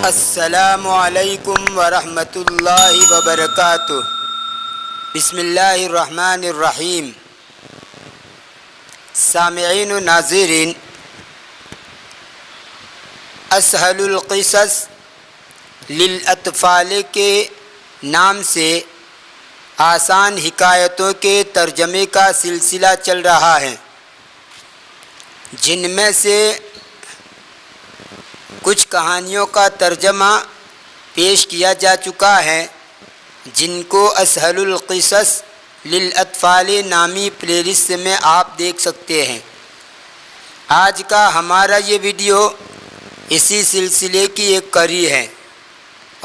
السلام علیکم ورحمۃ اللہ وبرکاتہ۔ بسم اللہ الرحمن الرحیم۔ سامعین و ناظرین، اسہل القصص للاطفال کے نام سے آسان حکایتوں کے ترجمے کا سلسلہ چل رہا ہے، جن میں سے کچھ کہانیوں کا ترجمہ پیش کیا جا چکا ہے، جن کو اسہل القصص للاطفال نامی پلے لسٹ میں آپ دیکھ سکتے ہیں۔ آج کا ہمارا یہ ویڈیو اسی سلسلے کی ایک کڑی ہے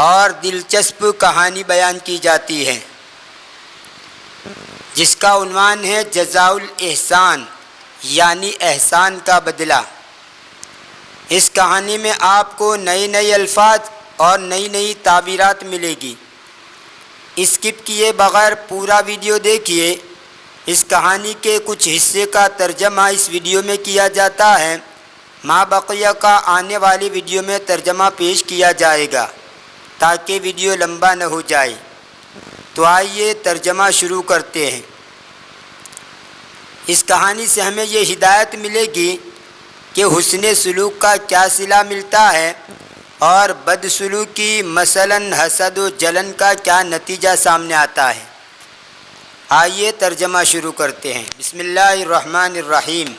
اور دلچسپ کہانی بیان کی جاتی ہے، جس کا عنوان ہے جزاء الاحسان، یعنی احسان کا بدلہ۔ اس کہانی میں آپ کو نئے الفاظ اور نئی تعبیرات ملے گی۔ اسکپ کیے بغیر پورا ویڈیو دیکھیے۔ اس کہانی کے کچھ حصے کا ترجمہ اس ویڈیو میں کیا جاتا ہے، ما بقیہ کا آنے والی ویڈیو میں ترجمہ پیش کیا جائے گا تاکہ ویڈیو لمبا نہ ہو جائے۔ تو آئیے ترجمہ شروع کرتے ہیں۔ اس کہانی سے ہمیں یہ ہدایت ملے گی کہ حسن سلوک کا کیا صلہ ملتا ہے اور بدسلوکی مثلاً حسد و جلن کا کیا نتیجہ سامنے آتا ہے۔ آئیے ترجمہ شروع کرتے ہیں۔ بسم اللہ الرحمن الرحیم۔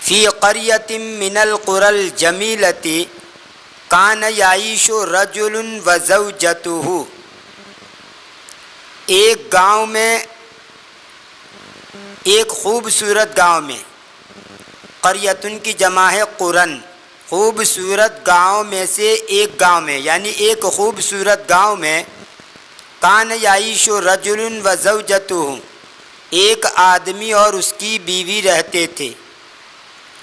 فی قریۃ من القری الجمیلۃ کان یعیش رجل وزوجتہ۔ ایک گاؤں میں، ایک خوبصورت گاؤں میں، قریتن کی جمع ہے قرن، خوبصورت گاؤں میں سے ایک گاؤں میں، یعنی ایک خوبصورت گاؤں میں، کان یعیش رجل وزوجتہ، ایک آدمی اور اس کی بیوی رہتے تھے۔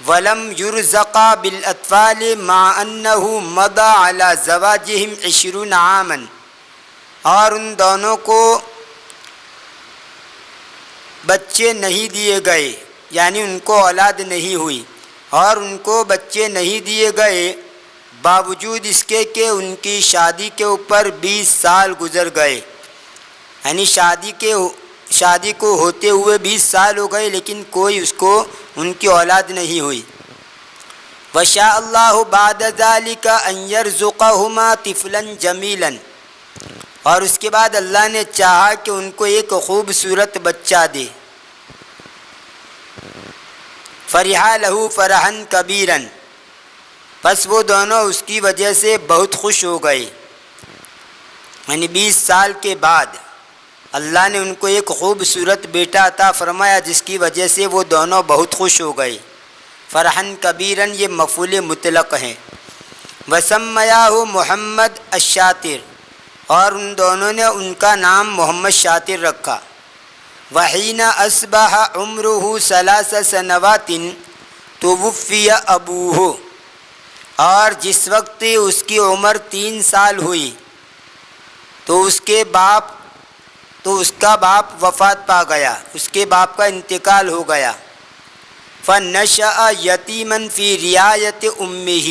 ولم یرزقا بالاطفال مع انہ مضى على زواجہم 20 عاما، اور ان دونوں کو بچے نہیں دیے گئے، یعنی ان کو اولاد نہیں ہوئی اور ان کو بچے نہیں دیے گئے، باوجود اس کے کہ ان کی شادی کے اوپر 20 سال گزر گئے، یعنی شادی کو ہوتے ہوئے 20 سال ہو گئے لیکن کوئی اس کو ان کی اولاد نہیں ہوئی۔ وشاء اللہ بعد ذلك ان يرزقهما طفلا جمیلا، اور اس کے بعد اللہ نے چاہا کہ ان کو ایک خوبصورت بچہ دے۔ فرحا لہو فرحا کبیرا، پس وہ دونوں اس کی وجہ سے بہت خوش ہو گئے، یعنی 20 سال کے بعد اللہ نے ان کو ایک خوبصورت بیٹا عطا فرمایا، جس کی وجہ سے وہ دونوں بہت خوش ہو گئے۔ فرحا کبیرا یہ مفعول مطلق ہے۔ وسمیاہ محمد الشاطر، اور ان دونوں نے ان کا نام محمد شاطر رکھا۔ وحین اصبح عمرہ 3 سنوات توفی ابوہ، اور جس وقت اس کی عمر 3 سال ہوئی تو اس کا باپ وفات پا گیا، اس کے باپ کا انتقال ہو گیا۔ فنشأ یتیما فی رعایت امہ،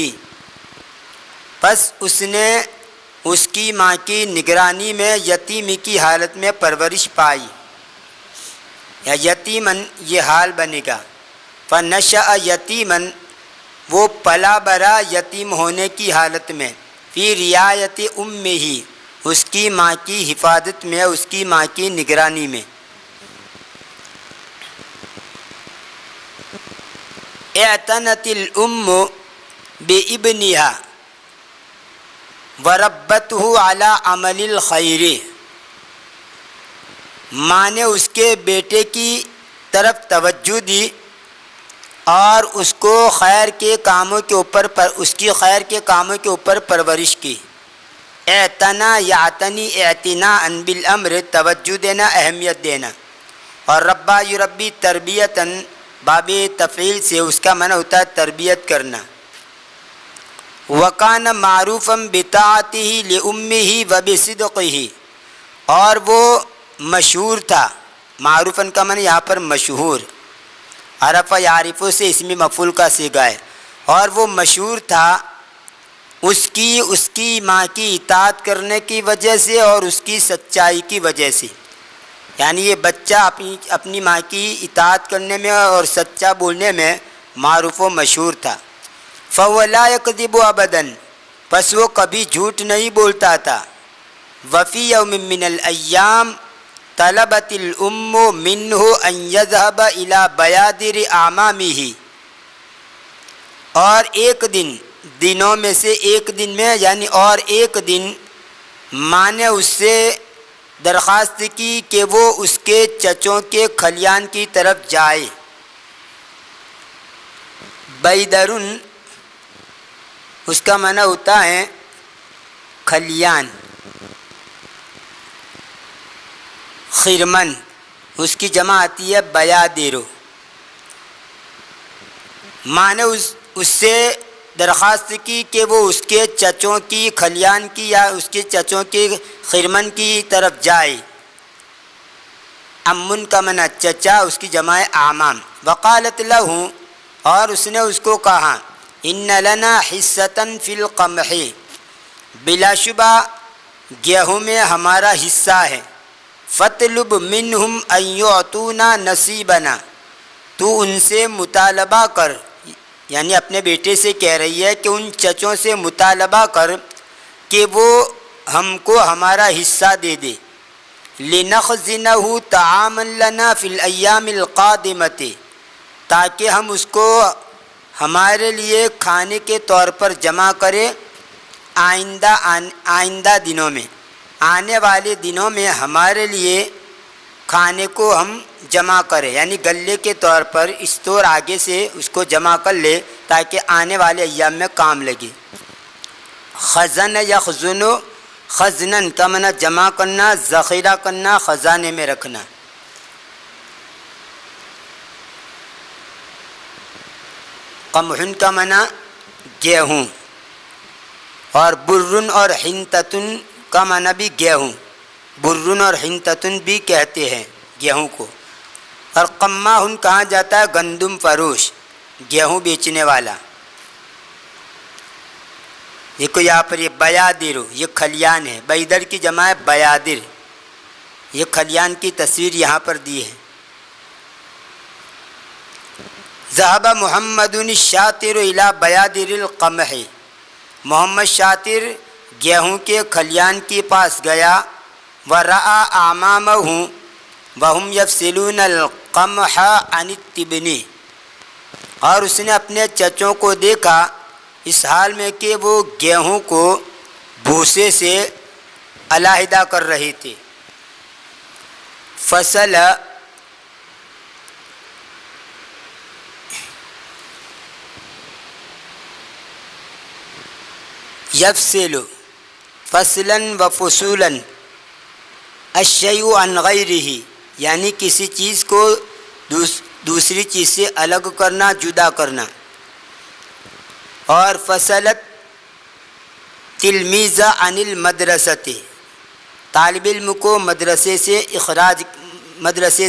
پس اس نے اس کی ماں کی نگرانی میں یتیمی کی حالت میں پرورش پائی، یا یتیمن یہ حال بنے گا۔ فنشأ یتیمن، وہ پلا برا یتیم ہونے کی حالت میں، فی رعایت امہ، اس کی ماں کی حفاظت میں، اس کی ماں کی نگرانی میں۔ اعتنت الام بابنها وربته على عمل الخیر، ماں نے اس کے بیٹے کی طرف توجہ دی اور اس کو خیر کے کاموں کے اوپر اس کی خیر کے کاموں کے اوپر پرورش کی۔ اعتنا یعتنی اعتناء بالامر، توجہ دینا، اہمیت دینا، اور ربا یربی تربیتاً باب تفعیل سے اس کا معنی ہوتا ہے تربیت کرنا۔ وکان معروفا بطاعتہ لامہ وبصدقہ، اور وہ مشہور تھا، معروفاً کا معنی یہاں پر مشہور، عرف یعرف سے اسم مفعول کا صیغہ ہے۔ اور وہ مشہور تھا اس کی ماں کی اطاعت کرنے کی وجہ سے اور اس کی سچائی کی وجہ سے، یعنی یہ بچہ اپنی ماں کی اطاعت کرنے میں اور سچا بولنے میں معروف و مشہور تھا۔ فَهُوَ لَا يَكْذِبُ أَبَدًا، پس وہ کبھی جھوٹ نہیں بولتا تھا۔ وَفِي يَوْمٍ مِّنَ الْأَيَّامِ طَلَبَتِ الْأُمُّ مِنْهُ أَنْ يَذْهَبَ إِلَى بَيَادِرِ أَعْمَامِهِ، اور ایک دن دنوں میں سے ایک دن میں یعنی اور ایک دن ماں نے اس سے درخواست کی کہ وہ اس کے چچوں کے کھلیان کی طرف جائے۔ بیدرن اس کا معنی ہوتا ہے کھلیان، خرمن اس کی جمع آتی ہے بیادر۔ ماں نے اس سے درخواست کی کہ وہ اس کے چچوں کی کھلیان کی یا اس کے چچوں کی خرمن کی طرف جائے۔ امن کا معنی چچا، اس کی جمع اعمام۔ وقالت لہ، اور اس نے اس کو کہا، ان لنا حصۃ فی القمح، بلا شبہ گیہوں میں ہمارا حصہ ہے۔ فاطلب منہم ان یعطونا نصیبنا، تو ان سے مطالبہ کر، یعنی اپنے بیٹے سے کہہ رہی ہے کہ ان چچوں سے مطالبہ کر کہ وہ ہم کو ہمارا حصہ دے دے۔ لنخزنہ طعاما لنا فی الایام القادمۃ، تاکہ ہم اس کو ہمارے لیے کھانے کے طور پر جمع کرے آئندہ دنوں میں، آنے والے دنوں میں ہمارے لیے کھانے کو ہم جمع کرے، یعنی غلے کے طور پر اسٹور آگے سے اس کو جمع کر لے تاکہ آنے والے ایام میں کام لگے۔ خزن یخزن، خزنن کا معنی جمع کرنا، ذخیرہ کرنا، خزانے میں رکھنا۔ قمحن کا معنی گیہوں، اور برن اور حنتتن کا معنی بھی گیہوں، برن اور حنتتن بھی کہتے ہیں گیہوں کو۔ اور قماحن کہا جاتا ہے گندم فروش، گیہوں بیچنے والا۔ دیکھو یہاں پر یہ بیادر، یہ کھلیان ہے، بیدر کی جمع ہے بیادر، یہ کھلیان کی تصویر یہاں پر دی ہے۔ ذهب محمد الشاطر الى بیادر القمح، محمد شاطر گیہوں کے کھلیان کے پاس گیا۔ ورأى اعمامه وهم يفصلون القمح عن التبن، اور اس نے اپنے چچوں کو دیکھا اس حال میں کہ وہ گیہوں کو بھوسے سے علیحدہ کر رہے تھے۔ فصل یفصل فصلا و فصولا الشیء عن غیرہ، یعنی کسی چیز کو دوسری چیز سے الگ کرنا، جدا کرنا۔ اور فصلت تلمیذ عن المدرسۃ، طالب علم کو مدرسے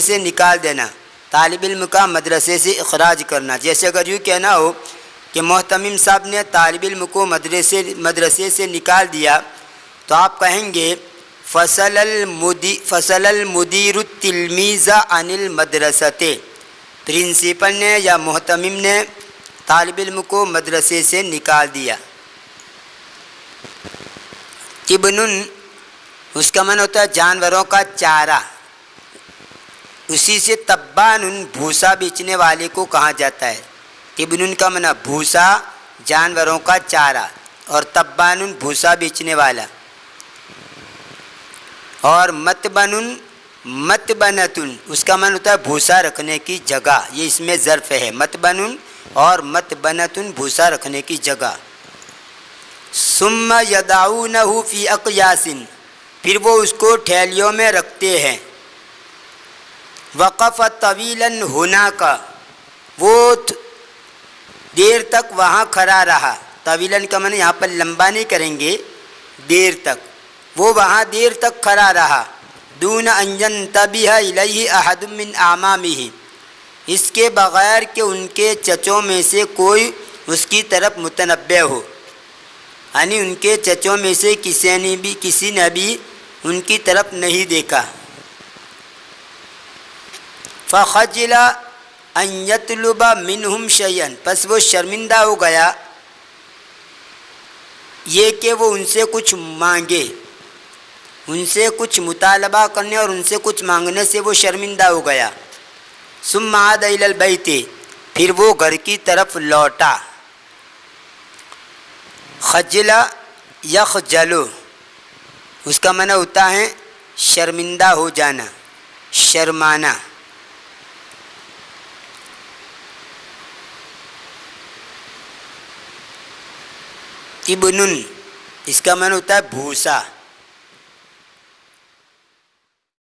سے نکال دینا، طالب علم کا مدرسے سے اخراج کرنا۔ جیسے اگر یوں کہنا ہو کہ محتمم صاحب نے طالب علم کو مدرسے سے نکال دیا تو آپ کہیں گے فصل المدیر التلمیذ عن المدرسۃ، پرنسپل نے یا محتمم نے طالب علم کو مدرسے سے نکال دیا۔ تبنن اس کا معنی ہوتا ہے جانوروں کا چارہ، اسی سے تبان بھوسا بیچنے والے کو کہا جاتا ہے۔ تبنن کا معنی بھوسا، جانوروں کا چارہ، اور تبان بھوسا بیچنے والا۔ اور متبنن متبنتن اس کا معنی ہوتا ہے بھوسا رکھنے کی جگہ، یہ اس میں ظرف ہے، متبنن اور متبنتن بھوسا رکھنے کی جگہ۔ ثم یدعونہ فی اقیاس، پھر وہ اس کو ٹھیلیوں میں رکھتے ہیں۔ وقف طویلا ہناک، وہ دیر تک وہاں کھڑا رہا۔ طویلاً کا معنی یہاں پر لمبا نہیں کریں گے، دیر تک، وہ وہاں دیر تک کھڑا رہا۔ دون ان ینتبہ الیہ احد من اعمامہ، اس کے بغیر کہ ان کے چچوں میں سے کوئی اس کی طرف متنبع ہو، یعنی ان کے چچوں میں سے کسی نے بھی ان کی طرف نہیں دیکھا۔ فخجل ان یطلب منہم شیئا، پس وہ شرمندہ ہو گیا یہ کہ وہ ان سے کچھ مانگے، ان سے کچھ مطالبہ کرنے اور ان سے کچھ مانگنے سے وہ شرمندہ ہو گیا۔ ثم عاد الی البیت، پھر وہ گھر کی طرف لوٹا۔ خجل یخجل، اس کا معنی ہوتا ہے شرمندہ ہو جانا، شرمانا۔ ابن، اس کا معنی ہوتا ہے بھوسا۔